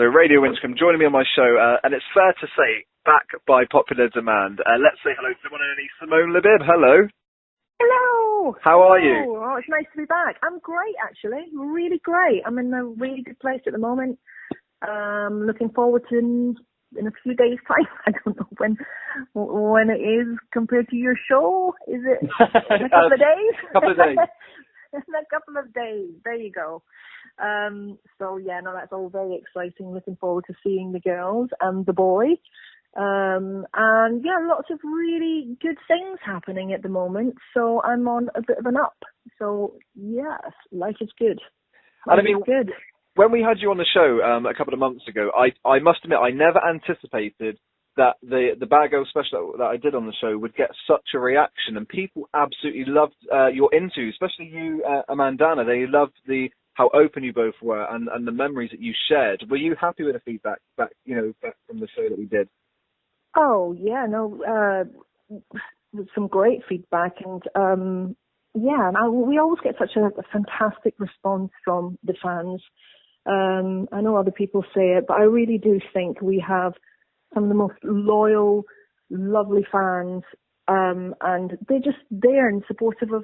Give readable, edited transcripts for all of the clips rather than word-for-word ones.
So Radio Winscombe joining me on my show, and it's fair to say, back by popular demand. Let's say hello to the one and only Simone Lahbib. Hello. Hello. How are you? Oh, it's nice to be back. I'm great, actually. Really great. I'm in a really good place at the moment. Looking forward to in a few days' time. I don't know when it is compared to your show. Is it in a couple of days? Couple of days. In a couple of days. There you go. So yeah, no, that's all very exciting. Looking forward to seeing the girls and the boy. And yeah, lots of really good things happening at the moment. So I'm on a bit of an up. So yes, life is good. Life is good. When we had you on the show a couple of months ago, I must admit I never anticipated that the Bad Girl special that I did on the show would get such a reaction, and people absolutely loved your interview, especially you, Amandana. They loved how open you both were and the memories that you shared. Were you happy with the feedback back from the show that we did? Oh yeah, no, some great feedback, and yeah, we always get such a fantastic response from the fans. I know other people say it, but I really do think we have some of the most loyal, lovely fans, and they're just there and supportive of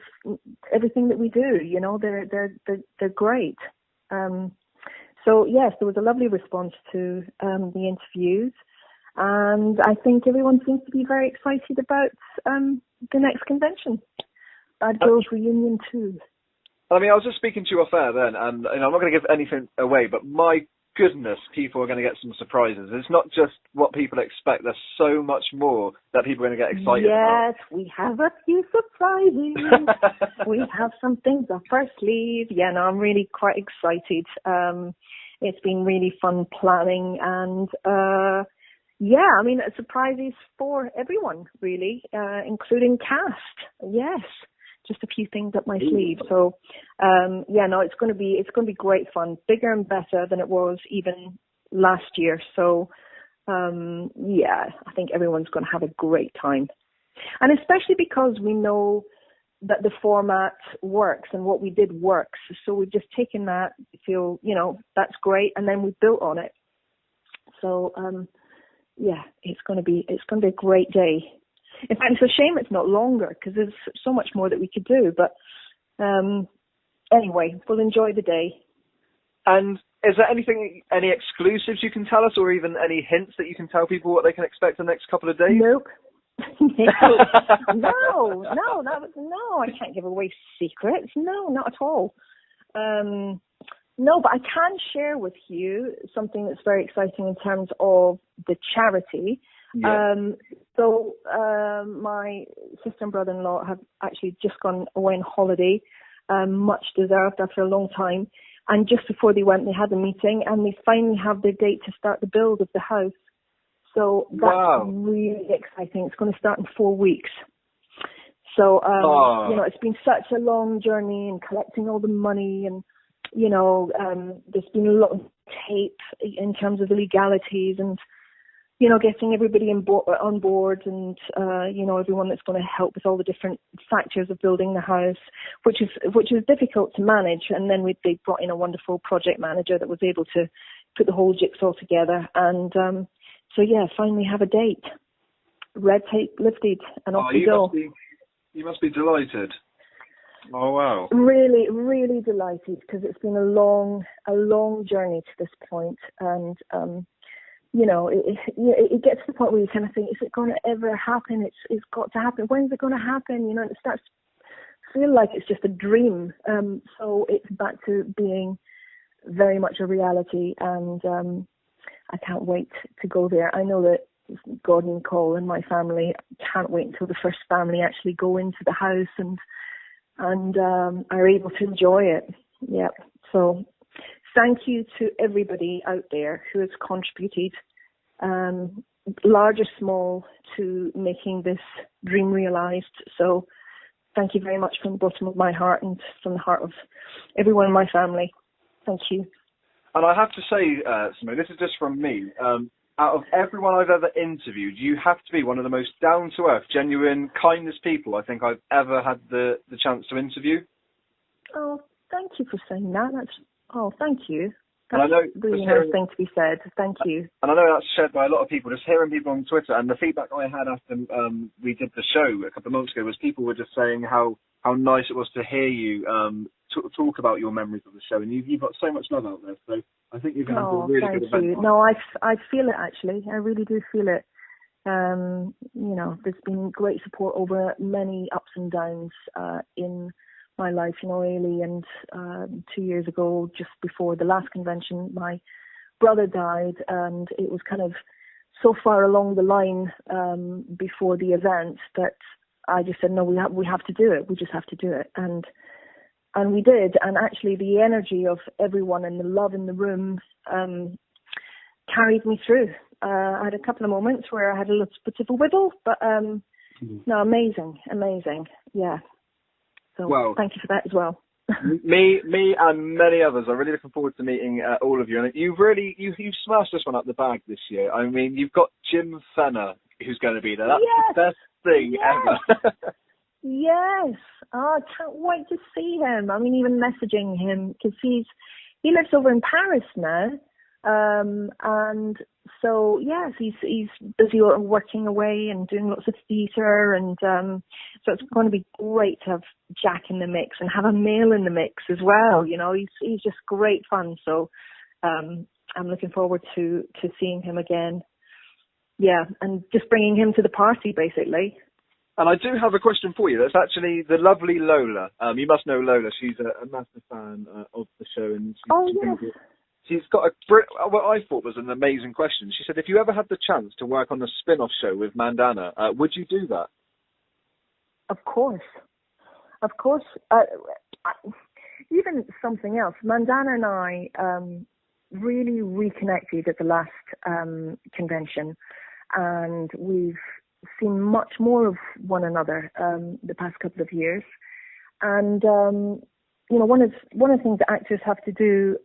everything that we do. You know, they're great. So yes, there was a lovely response to the interviews, and I think everyone seems to be very excited about the next convention, Bad Girls Reunion 2. I mean, I was just speaking to you off air then, and I'm not going to give anything away, but my goodness, people are going to get some surprises. It's not just what people expect. There's so much more that people are going to get excited about. Yes, we have a few surprises. We have some things up our sleeve. Yeah, no, I'm really quite excited. It's been really fun planning, and yeah, I mean, surprises for everyone, really, including cast. Yes. Just a few things up my sleeve. So, yeah, no, it's going to be great fun, bigger and better than it was even last year. So, yeah, I think everyone's going to have a great time, and especially because we know that the format works and what we did works. So we've just taken that, feel, that's great, and then we built on it. So, yeah, it's going to be a great day. In fact, it's a shame it's not longer because there's so much more that we could do. But anyway, we'll enjoy the day. And is there any exclusives you can tell us, or even any hints that you can tell people what they can expect the next couple of days? Nope. No, I can't give away secrets. No, not at all. No, but I can share with you something that's very exciting in terms of the charity. Yeah. So my sister and brother-in-law have actually just gone away on holiday, much deserved after a long time. And just before they went, they had a meeting, and they finally have their date to start the build of the house. So that's really exciting. It's going to start in 4 weeks. So, it's been such a long journey and collecting all the money, and, there's been a lot of tape in terms of the legalities and, getting everybody on board and, everyone that's going to help with all the different factors of building the house, which is difficult to manage. And then they brought in a wonderful project manager that was able to put the whole jigsaw together. And so, yeah, finally have a date. Red tape lifted, and off we go. You must be delighted. Oh, wow. Really, really delighted, because it's been a long journey to this point. And, it gets to the point where you kind of think, is it going to ever happen? It's got to happen. When's it going to happen? And it starts to feel like it's just a dream. So it's back to being very much a reality. And I can't wait to go there. I know that Gordon and Cole and my family can't wait until the first family actually go into the house and are able to enjoy it. Yeah. So thank you to everybody out there who has contributed, large or small, to making this dream realized. So thank you very much from the bottom of my heart and from the heart of everyone in my family. Thank you. And I have to say, Simone, this is just from me. Out of everyone I've ever interviewed, you have to be one of the most down-to-earth, genuine, kindest people I think I've ever had the chance to interview. Oh, thank you for saying that. Thank you. That's and I know a really nice thing to be said. Thank you. And I know that's shared by a lot of people. Just hearing people on Twitter, and the feedback I had after we did the show a couple of months ago was people were just saying how nice it was to hear you talk about your memories of the show, and you've got so much love out there. So I think you're going to have a really good event. You. No, I feel it actually. I really do feel it. There's been great support over many ups and downs in my life, really. And 2 years ago, just before the last convention, my brother died, and it was kind of so far along the line before the event that I just said, no, we have to do it. We just have to do it. And we did. And actually the energy of everyone and the love in the room carried me through. I had a couple of moments where I had a little bit of a wibble, but no, amazing. Yeah. So thank you for that as well. me and many others are really looking forward to meeting all of you. And you've smashed this one up the bag this year. I mean, you've got Jim Fenner who's going to be there. That's the best thing ever. Yes. Oh, I can't wait to see him. I mean, even messaging him, because he lives over in Paris now. And so, yes, he's busy working away and doing lots of theatre, and so it's going to be great to have Jack in the mix and have a male in the mix as well. You know, he's just great fun. So I'm looking forward to seeing him again. Yeah, and just bringing him to the party, basically. And I do have a question for you. That's actually the lovely Lola. You must know Lola. She's a massive fan of the show. And she's got what I thought was an amazing question. She said, if you ever had the chance to work on a spin-off show with Mandana, would you do that? Of course. Even something else. Mandana and I really reconnected at the last convention, and we've seen much more of one another the past couple of years. And one of the things that actors have to do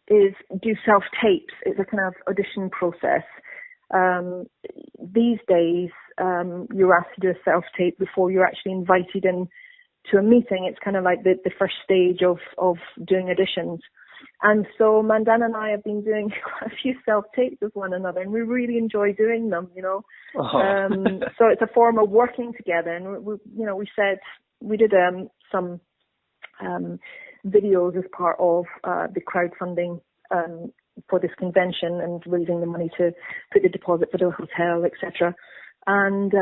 is do self-tapes. It's a kind of audition process. These days, you're asked to do a self-tape before you're actually invited in to a meeting. It's kind of like the first stage of doing auditions. And so Mandana and I have been doing quite a few self-tapes with one another, and we really enjoy doing them, you know. Oh. So it's a form of working together. And we said we did some videos as part of the crowdfunding for this convention and raising the money to put the deposit for the hotel, etc. And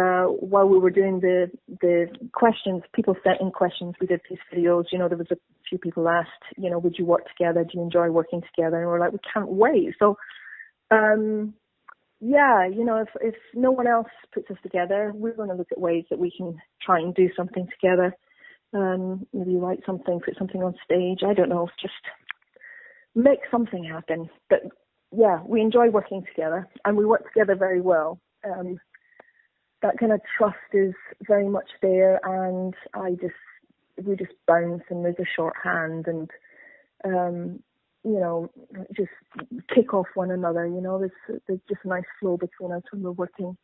while we were doing the questions, people sent in questions. We did these videos. You know, there was a few people asked, you know, would you work together? Do you enjoy working together? And we're like, we can't wait. So, yeah, you know, if no one else puts us together, we're going to look at ways that we can try and do something together. Maybe write something, put something on stage. I don't know, just make something happen. But yeah, we enjoy working together, and we work together very well. That kind of trust is very much there, and we just bounce, and there's a shorthand, and you know, just kick off one another. You know, there's just a nice flow between us when we're working.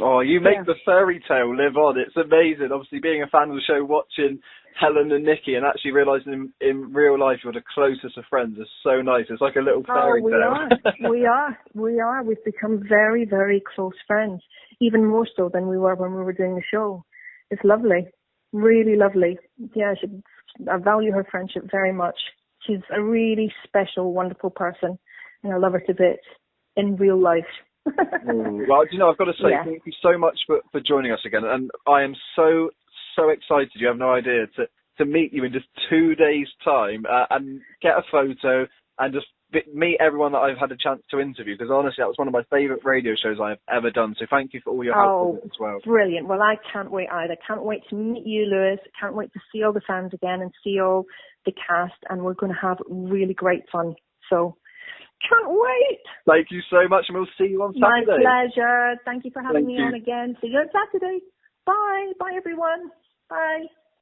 Oh, you make the fairy tale live on. It's amazing. Obviously, being a fan of the show, watching Helen and Nikki, and actually realising in real life you're the closest of friends is so nice. It's like a little fairy tale. We are. We've become very, very close friends, even more so than we were when we were doing the show. It's lovely. Really lovely. Yeah, I value her friendship very much. She's a really special, wonderful person, and I love her to bits in real life. Well, you know, I've got to say, thank you so much for joining us again, and I am so excited. You have no idea to meet you in just 2 days' time and get a photo and just meet everyone that I've had a chance to interview, because honestly, that was one of my favourite radio shows I've ever done. So thank you for all your help with it as well. Brilliant. Well, I can't wait either. Can't wait to meet you, Lewis. Can't wait to see all the fans again and see all the cast, and we're going to have really great fun. So can't wait. Thank you so much, and we'll see you on Saturday. My pleasure. Thank you for having me on again. See you on Saturday. Bye. Bye, everyone. Bye.